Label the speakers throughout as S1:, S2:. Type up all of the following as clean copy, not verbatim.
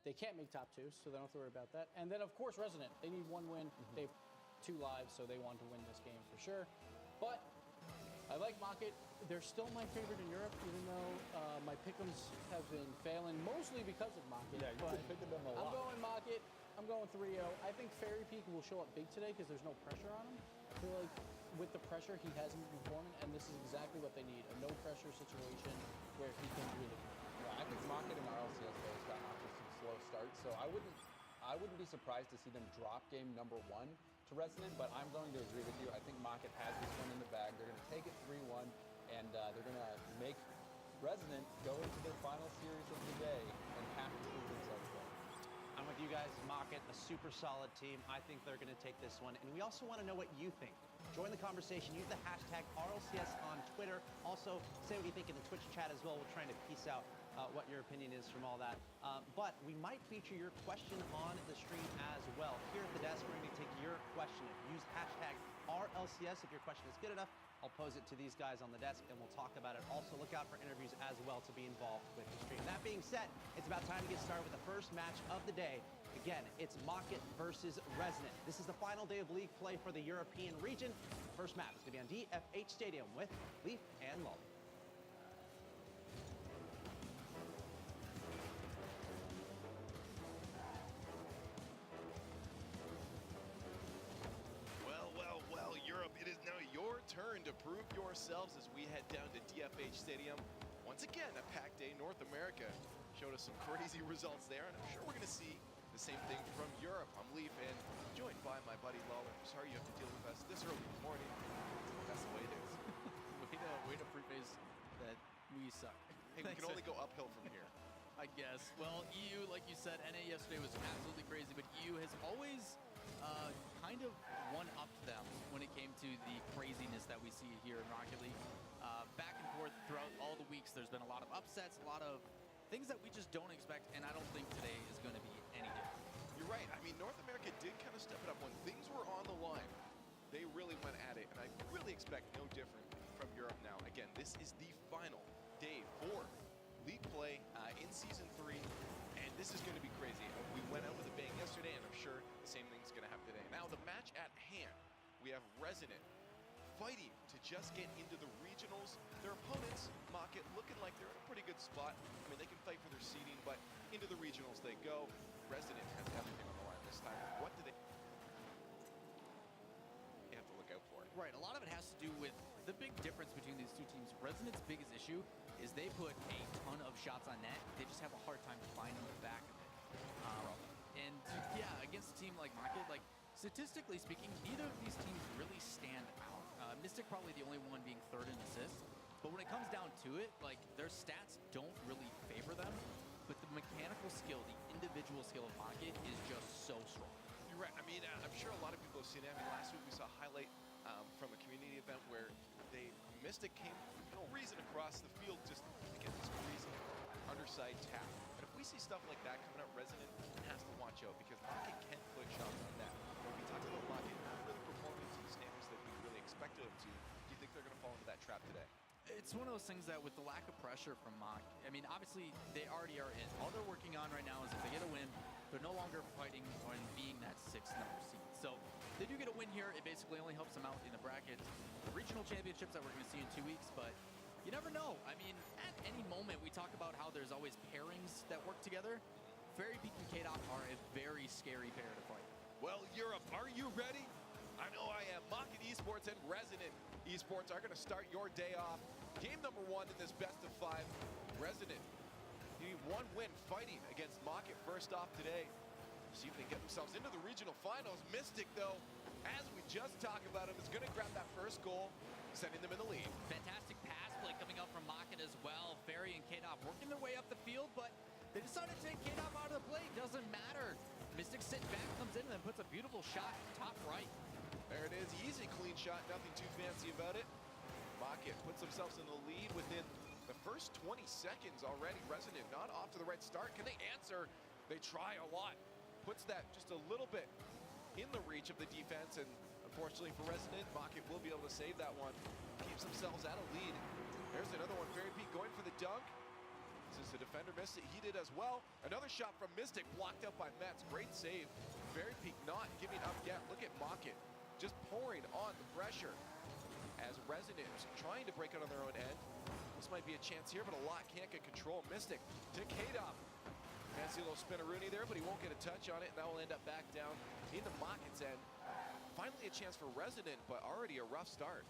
S1: They can't make top 2, so they don't have to worry about that. And then, of course, Resident. They need 1 win. They have 2 lives, so they want to win this game for sure. But I like Mocket. They're still my favorite in Europe, even though my pick'ems have been failing, mostly because of Mocket.
S2: Yeah, you've been picking them a lot.
S1: I'm going Mocket. I'm going 3-0. I think Fairy Peak will show up big today because there's no pressure on him. I feel like with the pressure, he hasn't been performing, and this is exactly what they need, a no-pressure situation where he can really perform.
S2: Yeah, I think Mocket and RLCS has gotten off to some slow starts, so I wouldn't be surprised to see them drop game number 1 to Resonant, but I'm going to agree with you. I think Mocket has this one in the bag. They're going to take it 3-1, and they're going to make Resonant go into their final series of the day and have to prove themselves well.
S3: I'm with you guys. Mocket, a super solid team. I think they're going to take this one. And we also want to know what you think. Join the conversation. Use the hashtag RLCS on Twitter. Also, say what you think in the Twitch chat as well. We're trying to piece out what your opinion is from all that. But we might feature your question on the stream as well. Here at the desk, we're going to take your question. Use hashtag RLCS if your question is good enough. I'll pose it to these guys on the desk, and we'll talk about it. Also, look out for interviews as well to be involved with the stream. That being said, it's about time to get started with the first match of the day. Again, it's Mocket versus Resonant. This is the final day of league play for the European region. The first match is going to be on DFH Stadium with Leaf and Lolly.
S4: Well, Europe, it is now your turn to prove yourselves as we head down to DFH Stadium. Once again, a packed day. North America showed us some crazy results there, and I'm sure we're going to see the same thing from Europe. I'm Leaf, and joined by my buddy Lawler. I'm sorry you have to deal with us this early in the morning. That's the way it is.
S5: way to preface that we suck.
S4: Hey, we can only go uphill from here.
S5: I guess. Well, EU, like you said, NA yesterday was absolutely crazy, but EU has always kind of one-upped them when it came to the craziness that we see here in Rocket League. Back and forth throughout all the weeks, there's been a lot of upsets, a lot of things that we just don't expect, and I don't think today is going to be any different.
S4: You're right. I mean, North America did kind of step it up. When things were on the line, they really went at it, and I really expect no different from Europe now. Again, this is the final day for league play in Season 3, and this is going to be crazy. We went out with a bang yesterday, and I'm sure the same thing's going to happen today. Now, the match at hand, we have Resonant fighting to just get into the regionals. Their opponents, Mocket, looking like they're in a pretty good spot. I mean, they can fight for their seeding, but into the regionals they go. Resonant has everything on the line this time. What do they have to look out for?
S5: Right, a lot of it has to do with the big difference between these two teams. Resonant's biggest issue is they put a ton of shots on net. They just have a hard time finding the back of it. Yeah, against a team like Mocket, like statistically speaking, neither of these teams really stand out. Mystic probably the only one being third in assists, but when it comes down to it, like their stats don't really favor them, but the mechanical skill, the individual skill of Mocket is just so strong.
S4: You're right. I mean, I'm sure a lot of people have seen it. I mean, last week we saw a highlight from a community event where Mystic came for no reason across the field just to get this crazy underside tap. But if we see stuff like that coming out, Resonant has to watch out because Mocket can put shots on that. When we talked about Mocket not really performing to the standards that we really expected them to, do you think they're going to fall into that trap today?
S5: It's one of those things that with the lack of pressure from Mock, I mean, obviously they already are in. All they're working on right now is if they get a win, they're no longer fighting on being that 6th number seed. So they do get a win here. It basically only helps them out in the brackets. The regional championships that we're going to see in 2 weeks, but you never know. I mean, at any moment, we talk about how there's always pairings that work together. Fairy Peak and K-Dop are a very scary pair to fight.
S4: Well, Europe, are you ready? I know I am. Mocket Esports and Resonant Esports are going to start your day off. Game number 1 in this best of 5. Resonant, you need 1 win fighting against Mocket first off today. See if they get themselves into the regional finals. Mystic, though, as we just talked about him, is going to grab that first goal, sending them in the lead.
S5: Fantastic pass play coming up from Mocket as well. Fairy and K-Dop working their way up the field, but they decided to take K-Dop out of the play. Doesn't matter. Mystic sitting back, comes in, and then puts a beautiful shot top right.
S4: There it is. Easy, clean shot. Nothing too fancy about it. Mocket puts themselves in the lead within the first 20 seconds already. Resonant not off to the right start. Can they answer? They try a lot. Puts that just a little bit in the reach of the defense, and unfortunately for Resonant, Mocket will be able to save that one. Keeps themselves at a lead. There's another one. Fairy Peak going for the dunk. Since the defender missed it, he did as well. Another shot from Mystic, blocked out by Mets. Great save. Very Peak not giving up yet. Look at Mocket just pouring on the pressure as Resonant trying to break out on their own end. This might be a chance here, but a lot can't get control. Mystic to K-Dop. Fancy little spinneroonie there, but he won't get a touch on it, and that will end up back down into Mocket's end. Finally a chance for Resonant, but already a rough start.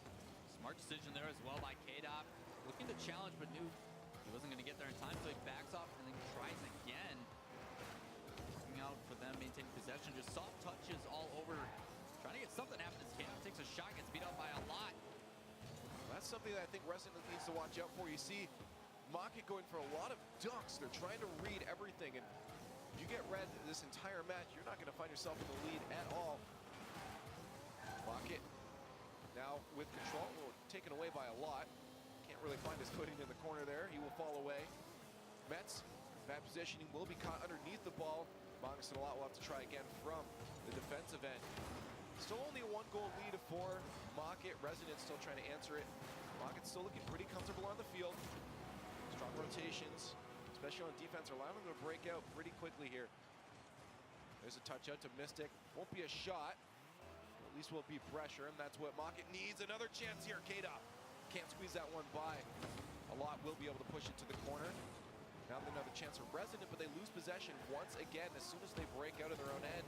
S5: Smart decision there as well by K-Dop. Looking to challenge, but knew he wasn't going to get there in time, so he backs off and then tries again. Looking out for them, maintaining possession. Just soft touches all over. Trying to get something happen as K-Dop takes a shot, gets beat up by a lot.
S4: That's something that I think Resonant needs to watch out for. You see Mocket going for a lot of dunks. They're trying to read everything, and if you get read this entire match, you're not going to find yourself in the lead at all. Mocket now with control, taken away by a lot. Can't really find his footing in the corner there. He will fall away. Mets, bad positioning, will be caught underneath the ball. Magnus and a lot will have to try again from the defensive end. Still only a 1-goal lead for Mocket. Resonant still trying to answer it. Mocket's still looking pretty comfortable on the field. Strong rotations, especially on defense, are allowing them to break out pretty quickly here. There's a touch out to Mystic. Won't be a shot. At least will be pressure, and that's what Mocket needs. Another chance here. K-Dop can't squeeze that one by. A lot will be able to push it to the corner. Now another chance for Resonant, but they lose possession once again as soon as they break out of their own end.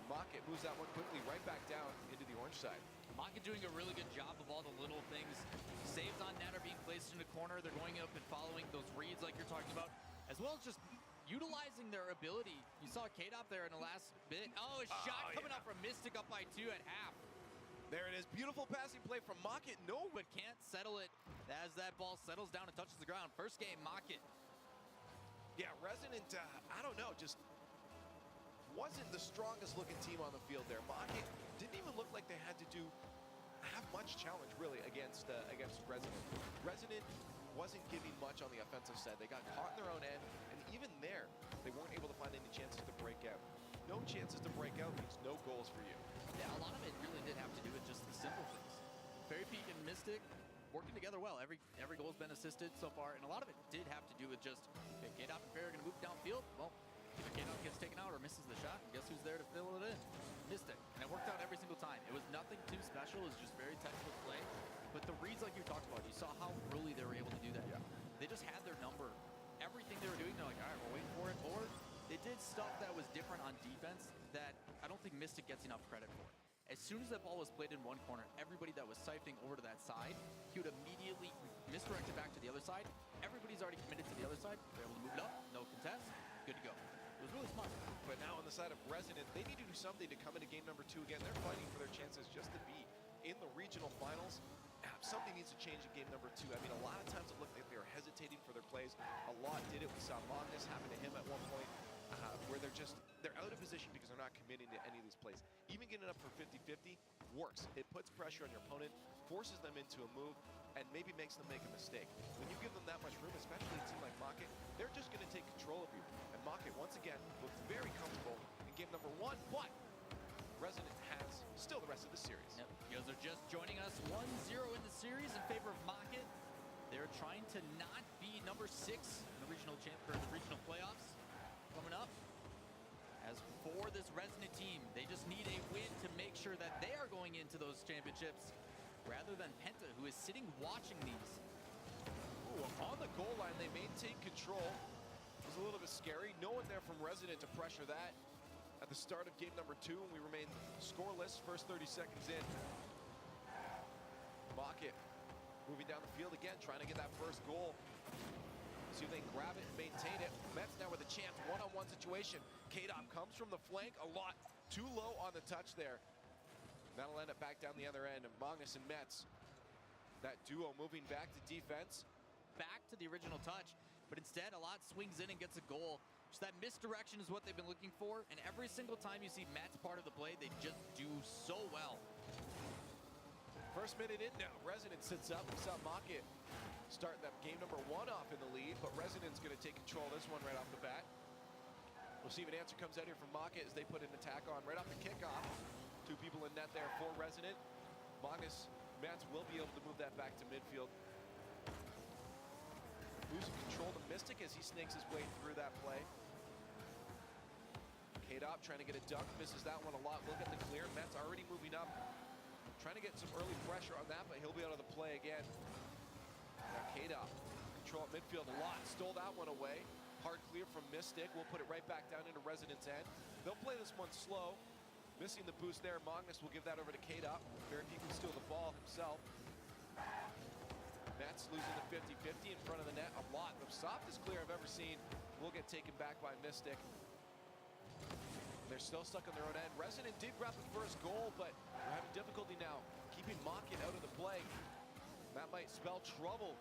S4: Mocket moves that one quickly right back down into the orange side.
S5: Mocket doing a really good job of all the little things. Saves on net are being placed in the corner. They're going up and following those reads like you're talking about, as well as just utilizing their ability. You saw K-Dop there in the last bit. Oh, a shot coming up from Mystic up by 2 at half.
S4: There it is. Beautiful passing play from Mocket. No,
S5: But can't settle it as that ball settles down and touches the ground. First game, Mocket.
S4: yeah, Resonant, I don't know, just wasn't the strongest looking team on the field there. Mocket didn't even look like they had to have much challenge really against Resonant. Resonant wasn't giving much on the offensive side. They got caught in their own end, and even there, they weren't able to find any chances to break out. No chances to break out means no goals for you.
S5: Yeah, a lot of it really did have to do with just the simple things. Fairy Peak and Mystic working together well. Every goal's been assisted so far, and a lot of it did have to do with just, okay, K-Dop and Fairy are going to move downfield. Well, either K-Dop gets taken out or misses the shot, and guess who's there to fill it in? Mystic. And it worked out every single time. It was nothing too special. It was just very technical play. But the reads like you talked about, you saw how early they were able to do that.
S4: Yeah.
S5: They just had their number. Everything they were doing, they're like, all right, we're waiting for it. Or they did stuff that was different on defense that I don't think Mystic gets enough credit for. As soon as that ball was played in one corner, everybody that was siphoning over to that side, he would immediately misdirect it back to the other side. Everybody's already committed to the other side. They're able to move it up, no contest, good to go. It was really smart.
S4: But now on the side of Resonant, they need to do something to come into game number 2 again. They're fighting for their chances just to be in the regional finals. Something needs to change in game number 2. I mean, a lot of times it looked like they were hesitating for their plays. A lot did it. We saw Magnus happen to him at one point, where they're out of position because they're not committing to any of these plays. Even getting up for 50-50 works. It puts pressure on your opponent, forces them into a move, and maybe makes them make a mistake. When you give them that much room, especially a team like Mocket, they're just going to take control of you. And Mocket, once again, looked very comfortable in game number 1, but Resonant has still the rest of the series.
S5: Yep. You guys are just joining us 1-0 in the series in favor of Mocket. They're trying to not be number 6 in the regional playoffs coming up. As for this Resonant team, they just need a win to make sure that they are going into those championships rather than Penta, who is sitting watching these.
S4: Ooh, on the goal line, they maintain control. It was a little bit scary. No one there from Resonant to pressure that at the start of game number 2, and we remain scoreless first 30 seconds in. Mocket moving down the field again, trying to get that first goal. See if they can grab it and maintain it. Mets now with a chance, one-on-one situation. K-Dop comes from the flank, a lot too low on the touch there. That'll end up back down the other end, and Magnus and Mets, that duo moving back to defense.
S5: Back to the original touch, but instead a lot swings in and gets a goal. Just that misdirection is what they've been looking for, and every single time you see Matt's part of the play, they just do so well.
S4: First minute in now, Resonant sits up. We saw Mocket start that game number 1 off in the lead, but Resonant's going to take control of this one right off the bat. We'll see if an answer comes out here from Mocket as they put an attack on right off the kickoff. 2 people in net there for Resonant. Magnus Mats will be able to move that back to midfield. losing control to Mystic as he snakes his way through that play. K-Dop trying to get a dunk, misses that one a lot. Look at the clear. Mets already moving up, trying to get some early pressure on that, but he'll be out of the play again. Now K-Dop, control at midfield a lot, stole that one away. Hard clear from Mystic. We'll put it right back down into Resident's end. They'll play this one slow. Missing the boost there. Magnus will give that over to K-Dop. Very few can steal the ball himself. Mets losing the 50-50 in front of the net a lot. The softest clear I've ever seen will get taken back by Mystic. They're still stuck on their own end. Resident did grab the first goal, but they're having difficulty now keeping Mocket out of the play. That might spell trouble.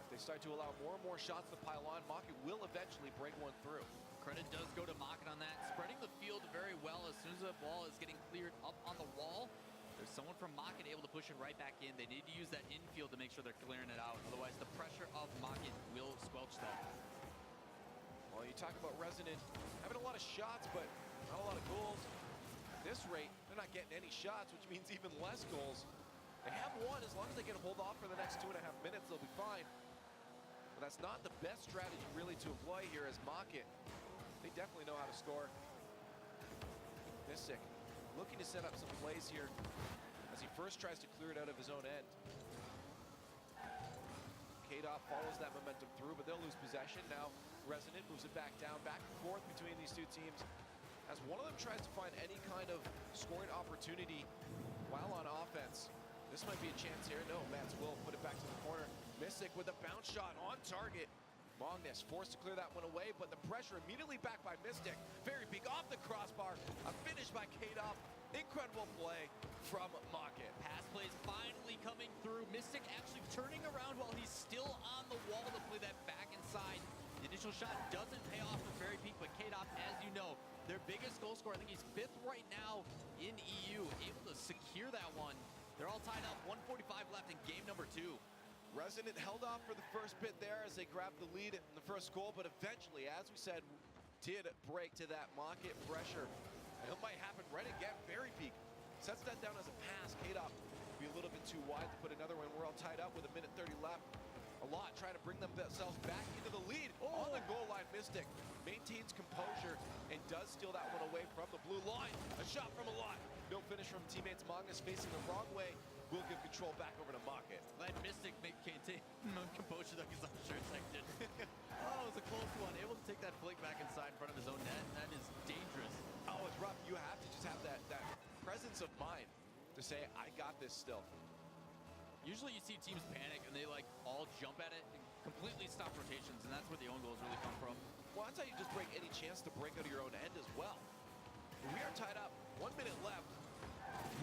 S4: If they start to allow more and more shots to pile on, Mocket will eventually break one through.
S5: Credit does go to Mocket on that. Spreading the field very well. As soon as the ball is getting cleared up on the wall, there's someone from Mocket able to push it right back in. They need to use that infield to make sure they're clearing it out. Otherwise, the pressure of Mocket will squelch that.
S4: Well, you talk about Resident having a lot of shots, but not a lot of goals. At this rate, they're not getting any shots, which means even less goals. They have one. As long as they can hold off for the next 2.5 minutes, they'll be fine. But that's not the best strategy really to employ here as Mocket. They definitely know how to score. Mystic looking to set up some plays here as he first tries to clear it out of his own end. K-Dop follows that momentum through, but they'll lose possession. Now Resident moves it back down, back and forth between these two teams as one of them tries to find any kind of scoring opportunity while on offense. This might be a chance here. No, Mats will put it back to the corner. Mystic with a bounce shot on target. Magnus forced to clear that one away, but the pressure immediately back by Mystic. Very big off the crossbar. A finish by K-Dop. Incredible play from Mocket.
S5: Pass plays finally coming through. Mystic actually turning around while he's still on the wall to play that back inside. The initial shot doesn't pay off for Fairy Peak, but K-Dop, as you know, their biggest goal scorer, I think he's 5th right now in EU, able to secure that one. They're all tied up, 1:45 left in game number 2.
S4: Resident held off for the first bit there as they grabbed the lead in the first goal, but eventually, as we said, did break to that Mocket pressure. And it might happen right again. Fairy Peak sets that down as a pass. K-Dop be a little bit too wide to put another one. We're all tied up with 1:30 left. A lot trying to bring themselves back into the lead. On the goal line, Mystic maintains composure and does steal that one away from the blue line. A shot from a lot. No finish from teammates. Magnus facing the wrong way. Will give control back over to Mocket.
S5: Glad Mystic maintain composure though, because I'm sure Tech did. Oh, it was a close one. Able to take that flick back inside in front of his own net. That is dangerous.
S4: Oh, it's rough. You have to just have that presence of mind to say, I got this still.
S5: Usually you see teams panic and they like all jump at it and completely stop rotations, and that's where the own goals really come from.
S4: Well, that's how you just break any chance to break out of your own end as well. We are tied up. 1 minute left.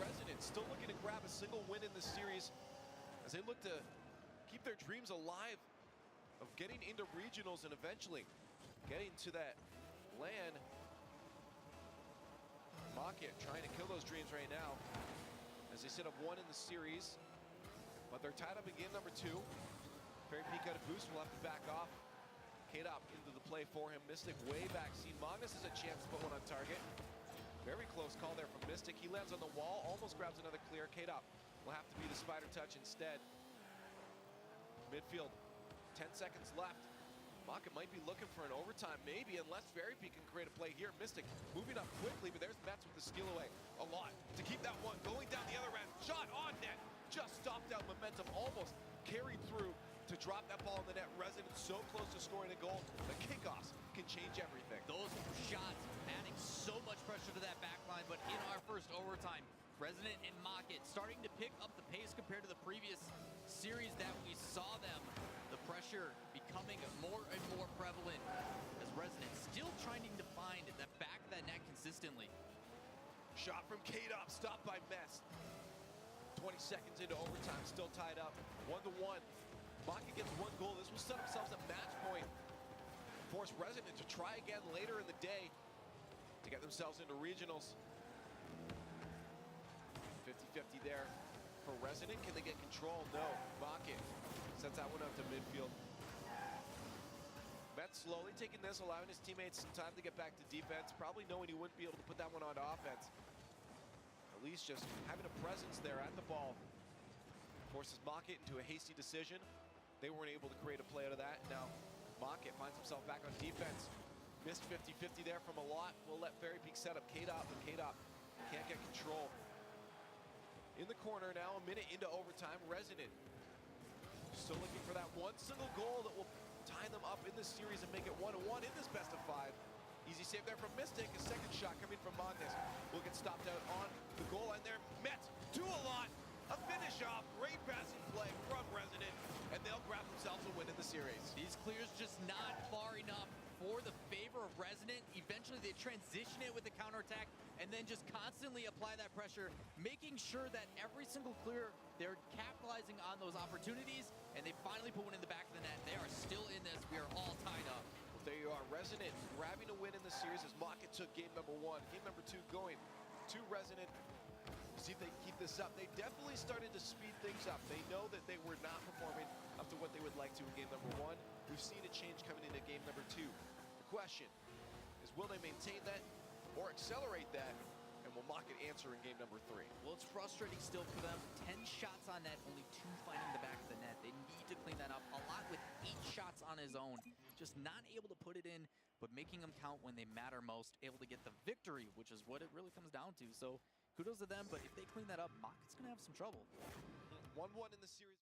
S4: Resident still looking to grab a single win in this series as they look to keep their dreams alive of getting into regionals and eventually getting to that LAN. Mocket trying to kill those dreams right now as they sit up 1 in the series, but they're tied up in game number 2. Fairy Peak got a boost, will have to back off. K-Dop into the play for him. Mystic way back. See, Magnus has a chance to put one on target. Very close call there from Mystic. He lands on the wall, almost grabs another clear. K-Dop will have to be the spider touch instead. Midfield, 10 seconds left. Mocket might be looking for an overtime, maybe, unless Fairy Peak can create a play here. Mystic moving up quickly, but there's Mets with the steal away. A lot to keep that one going down the other end. Shot on net, just stopped out momentum, almost carried through to drop that ball in the net. Resident so close to scoring a goal. The kickoffs can change everything.
S5: Those shots adding so much pressure to that back line, but in our first overtime, Resident and Mocket starting to pick up the pace compared to the previous series that we saw them. The pressure becoming more and more prevalent as Resident still trying to find that back of that net consistently.
S4: Shot from K-Dop, stopped by Mess. 20 seconds into overtime, still tied up, 1-1. Mocket gets 1 goal. This will set themselves a match point. Force Resident to try again later in the day to get themselves into regionals. 50-50 there for Resident. Can they get control? No. Mocket sets that one up to midfield. Mets slowly taking this, allowing his teammates some time to get back to defense. Probably knowing he wouldn't be able to put that one on to offense. At least just having a presence there at the ball forces Mocket into a hasty decision. They weren't able to create a play out of that. Now, Mocket finds himself back on defense. Missed 50-50 there from a lot. We'll let Fairy Peak set up K-Dop, but K-Dop can't get control. In the corner now, a minute into overtime. Resident still looking for that one single goal that will tie them up in this series and make it 1-1 in this best of 5. Easy save there from Mystic. A second shot coming from Mondes. Will get stopped out on the goal line there. Met to a lot. A finish off. Great passing play from Resident. And they'll grab themselves a win in the series.
S5: These clears just not far enough for the favor of Resident. Eventually they transition it with the counterattack and then just constantly apply that pressure, making sure that every single clear, they're capitalizing on those opportunities, and they finally put one in the back of the net. They are still in this. We are all tied up.
S4: Well, there you are. Resident grabbing a win in the series as Mocket took game number 1. Game number 2 going to Resident. See if they can keep this up. They definitely started to speed things up. They know that they were not performing up to what they would like to in game number 1. We've seen a change coming into game number 2. The question is, will they maintain that or accelerate that? And will Mocket answer in game number 3?
S5: Well, it's frustrating still for them. 10 shots on net, only 2 finding the back of the net. They need to clean that up. A lot with 8 shots on his own. Just not able to put it in, but making them count when they matter most. Able to get the victory, which is what it really comes down to. So kudos to them, but if they clean that up, Mocket's going to have some trouble.
S4: 1-1 in the series.